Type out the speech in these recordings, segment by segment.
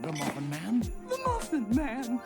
The Muffin Man. The Muffin Man.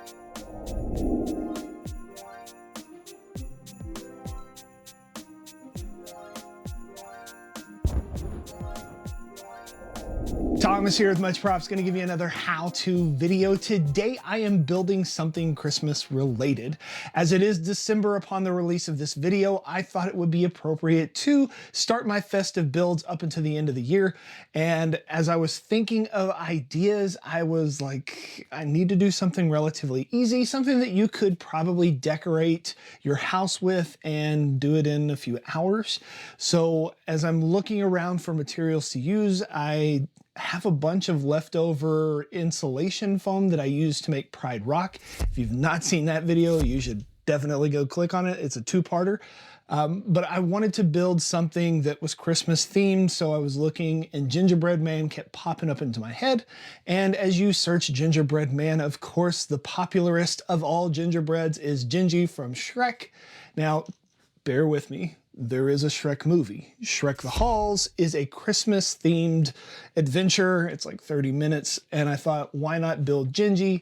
Thomas here with Much Props, going to give you another how-to video. Today I am building something Christmas related. As it is December upon the release of this video, I thought it would be appropriate to start my festive builds up until the end of the year. And as I was thinking of ideas, I was like, I need to do something relatively easy, something that you could probably decorate your house with and do it in a few hours. So as I'm looking around for materials to use, I have a bunch of leftover insulation foam that I use to make Pride Rock. If you've not seen that video, you should definitely go click on it. It's a two-parter. But I wanted to build something that was Christmas themed, so I was looking and Gingerbread Man kept popping up into my head. And as you search Gingerbread Man, of course, the popularist of all gingerbreads is Gingy from Shrek. Now, bear with me. There is a Shrek movie. Shrek the Halls is a Christmas themed adventure. It's like 30 minutes. And I thought, why not build Gingy?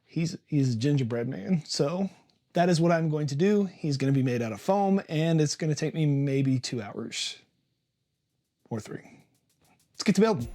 He's a gingerbread man. So that is what I'm going to do. He's going to be made out of foam and it's going to take me maybe 2 hours or 3. Let's get to building.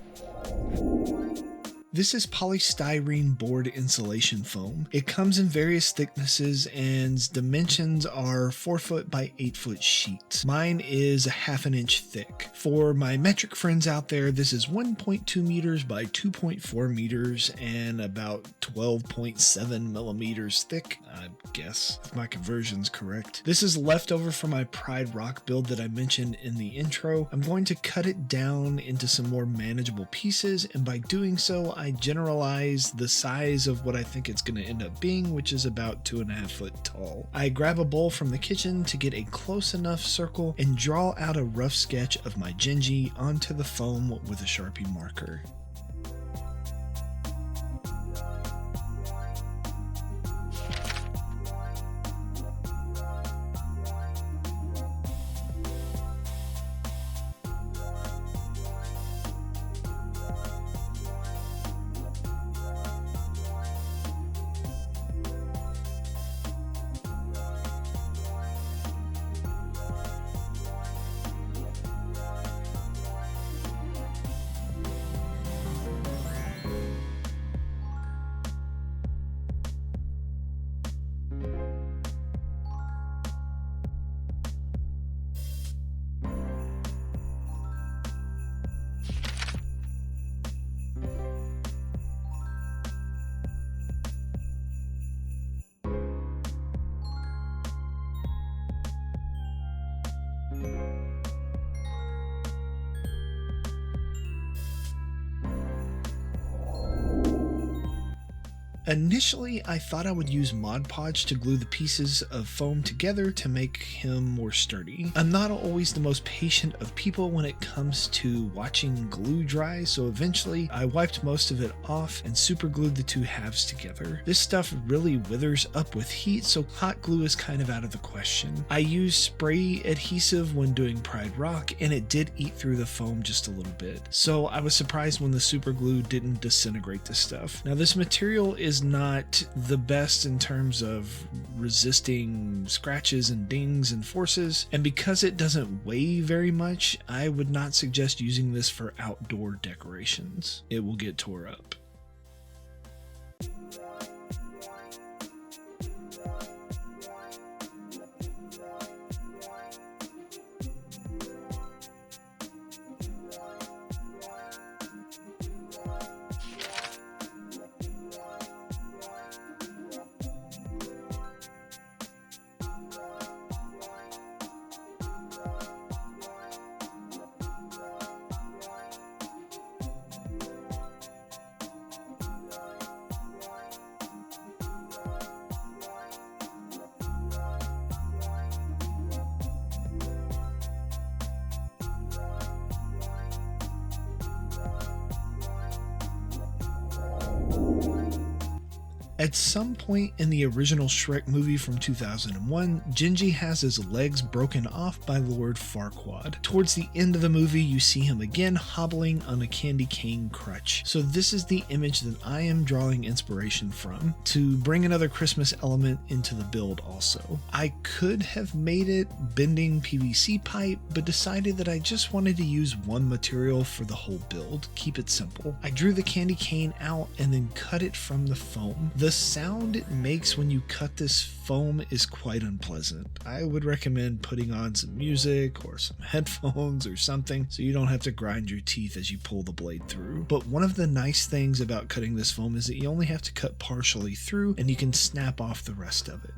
This is polystyrene board insulation foam. It comes in various thicknesses and dimensions are 4-foot by 8-foot sheets. Mine is a 1/2 inch thick. For my metric friends out there, this is 1.2 meters by 2.4 meters and about 12.7 millimeters thick, I guess, if my conversion's correct. This is leftover from my Pride Rock build that I mentioned in the intro. I'm going to cut it down into some more manageable pieces, and by doing so, I generalize the size of what I think it's going to end up being, which is about 2.5 foot tall. I grab a bowl from the kitchen to get a close enough circle and draw out a rough sketch of my Gingy onto the foam with a Sharpie marker. Initially, I thought I would use Mod Podge to glue the pieces of foam together to make him more sturdy. I'm not always the most patient of people when it comes to watching glue dry, so eventually I wiped most of it off and super glued the two halves together. This stuff really withers up with heat, so hot glue is kind of out of the question. I used spray adhesive when doing Pride Rock, and it did eat through the foam just a little bit. So I was surprised when the super glue didn't disintegrate the stuff. Now this material is not the best in terms of resisting scratches and dings and forces, and because it doesn't weigh very much, I would not suggest using this for outdoor decorations. It will get tore up. At some point in the original Shrek movie from 2001, Gingy has his legs broken off by Lord Farquaad. Towards the end of the movie, you see him again hobbling on a candy cane crutch. So this is the image that I am drawing inspiration from to bring another Christmas element into the build also. I could have made it bending PVC pipe, but decided that I just wanted to use one material for the whole build, keep it simple. I drew the candy cane out and then cut it from the foam. The sound it makes when you cut this foam is quite unpleasant. I would recommend putting on some music or some headphones or something so you don't have to grind your teeth as you pull the blade through. But one of the nice things about cutting this foam is that you only have to cut partially through and you can snap off the rest of it.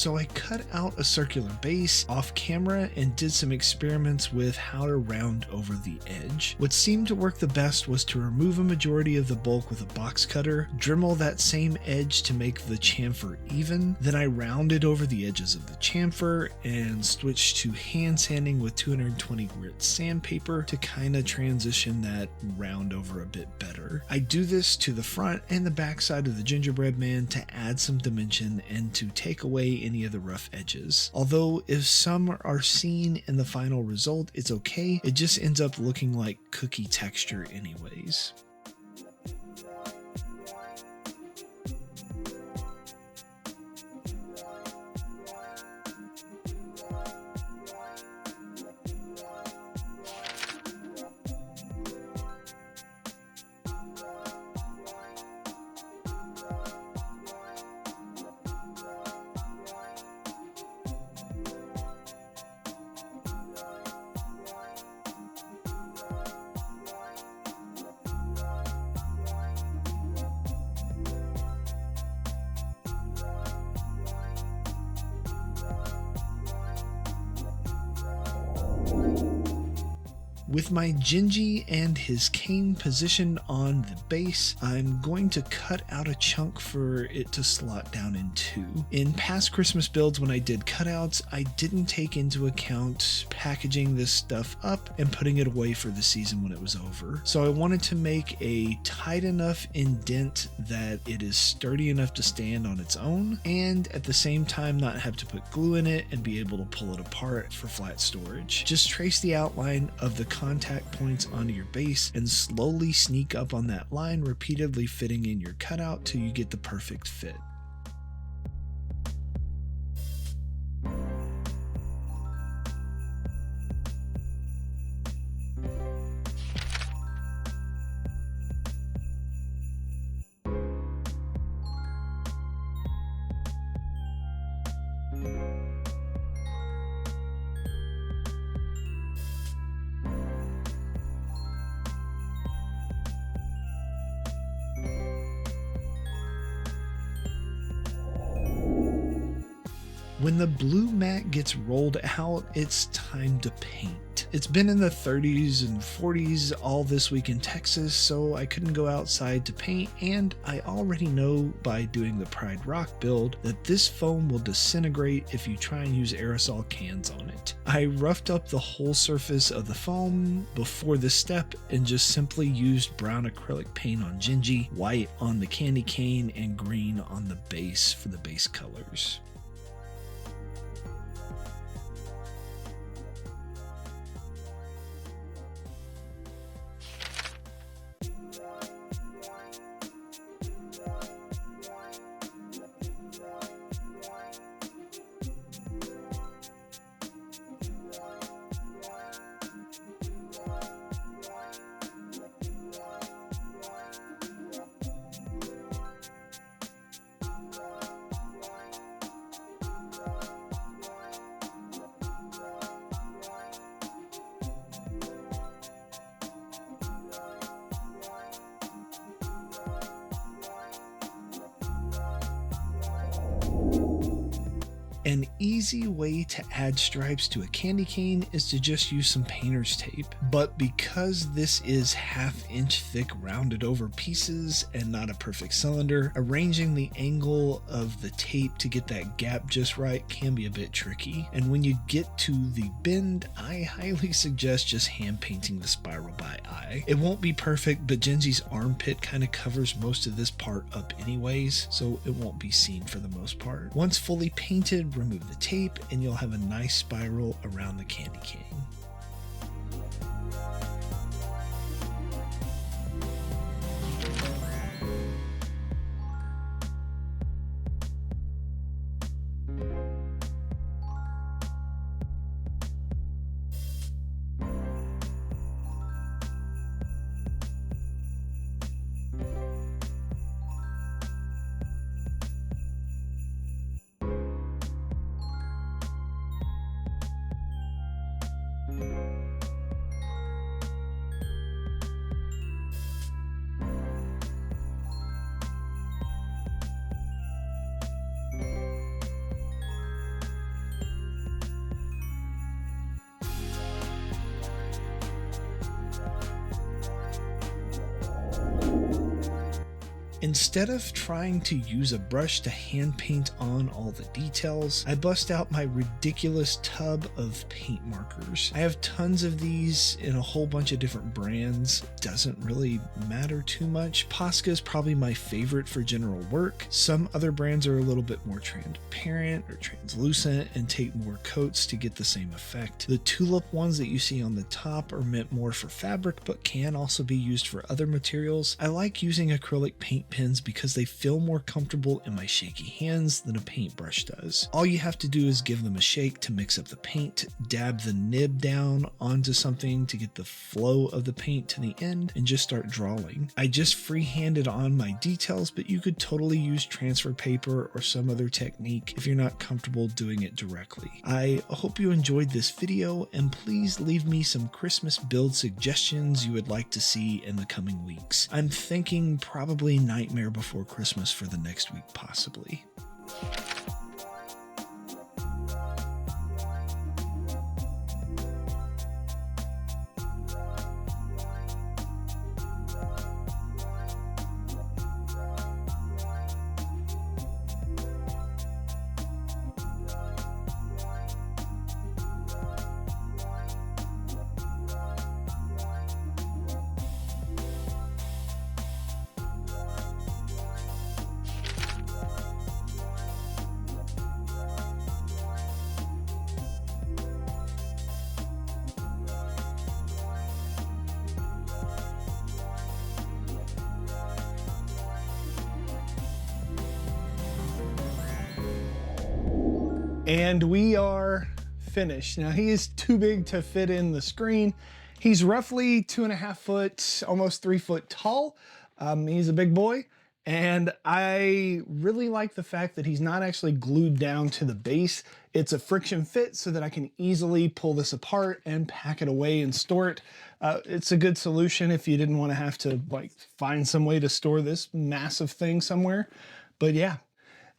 So I cut out a circular base off camera and did some experiments with how to round over the edge. What seemed to work the best was to remove a majority of the bulk with a box cutter, Dremel that same edge to make the chamfer even, then I rounded over the edges of the chamfer and switched to hand sanding with 220 grit sandpaper to kind of transition that round over a bit better. I do this to the front and the back side of the gingerbread man to add some dimension and to take away any of the rough edges. Although if some are seen in the final result, it's okay. It just ends up looking like cookie texture anyways. With my Gingy and his cane positioned on the base, I'm going to cut out a chunk for it to slot down into. In past Christmas builds when I did cutouts, I didn't take into account packaging this stuff up and putting it away for the season when it was over. So I wanted to make a tight enough indent that it is sturdy enough to stand on its own, and at the same time not have to put glue in it and be able to pull it apart for flat storage. Just trace the outline of the contact points onto your base and slowly sneak up on that line, repeatedly fitting in your cutout till you get the perfect fit. When the blue mat gets rolled out, it's time to paint. It's been in the 30s and 40s all this week in Texas, so I couldn't go outside to paint, and I already know by doing the Pride Rock build that this foam will disintegrate if you try and use aerosol cans on it. I roughed up the whole surface of the foam before this step and just simply used brown acrylic paint on Gingy, white on the candy cane, and green on the base for the base colors. An easy way to add stripes to a candy cane is to just use some painter's tape, but because this is 1/2 inch thick rounded over pieces and not a perfect cylinder, arranging the angle of the tape to get that gap just right can be a bit tricky. And when you get to the bend, I highly suggest just hand painting the spiral by eye. It won't be perfect, but Gingy's armpit kind of covers most of this part up anyways, so it won't be seen for the most part. Once fully painted, remove the tape and you'll have a nice spiral around the candy cane. Instead of trying to use a brush to hand paint on all the details, I bust out my ridiculous tub of paint markers. I have tons of these in a whole bunch of different brands. Doesn't really matter too much. Posca is probably my favorite for general work. Some other brands are a little bit more transparent or translucent and take more coats to get the same effect. The tulip ones that you see on the top are meant more for fabric, but can also be used for other materials. I like using acrylic paint pens because they feel more comfortable in my shaky hands than a paintbrush does. All you have to do is give them a shake to mix up the paint, dab the nib down onto something to get the flow of the paint to the end, and just start drawing. I just freehanded on my details, but you could totally use transfer paper or some other technique if you're not comfortable doing it directly. I hope you enjoyed this video, and please leave me some Christmas build suggestions you would like to see in the coming weeks. I'm thinking probably Nightmare Before Christmas for the next week, possibly. And we are finished. Now he is too big to fit in the screen. He's roughly 2.5 foot, almost 3 foot tall. He's a big boy. And I really like the fact that he's not actually glued down to the base. It's a friction fit so that I can easily pull this apart and pack it away and store it. It's a good solution if you didn't want to have to like find some way to store this massive thing somewhere. But yeah.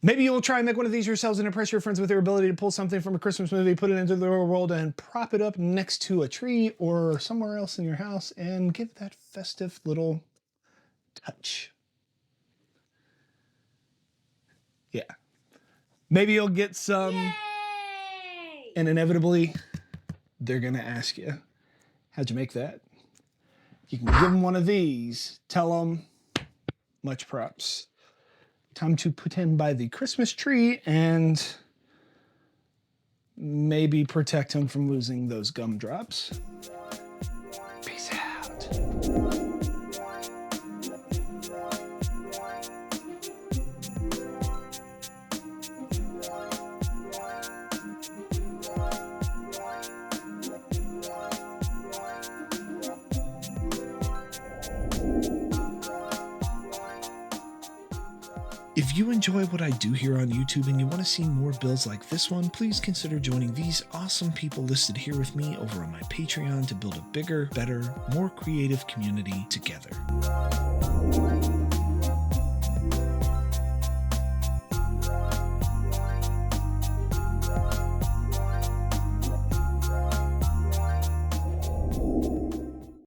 Maybe you'll try and make one of these yourselves and impress your friends with your ability to pull something from a Christmas movie, put it into the real world, and prop it up next to a tree or somewhere else in your house and give that festive little touch. Yeah. Maybe you'll get some. Yay! And inevitably, they're going to ask you, how'd you make that? You can give them one of these. Tell them, much props. Time to put him by the Christmas tree and maybe protect him from losing those gumdrops. Peace out. If you enjoy what I do here on YouTube and you want to see more builds like this one, please consider joining these awesome people listed here with me over on my Patreon to build a bigger, better, more creative community together.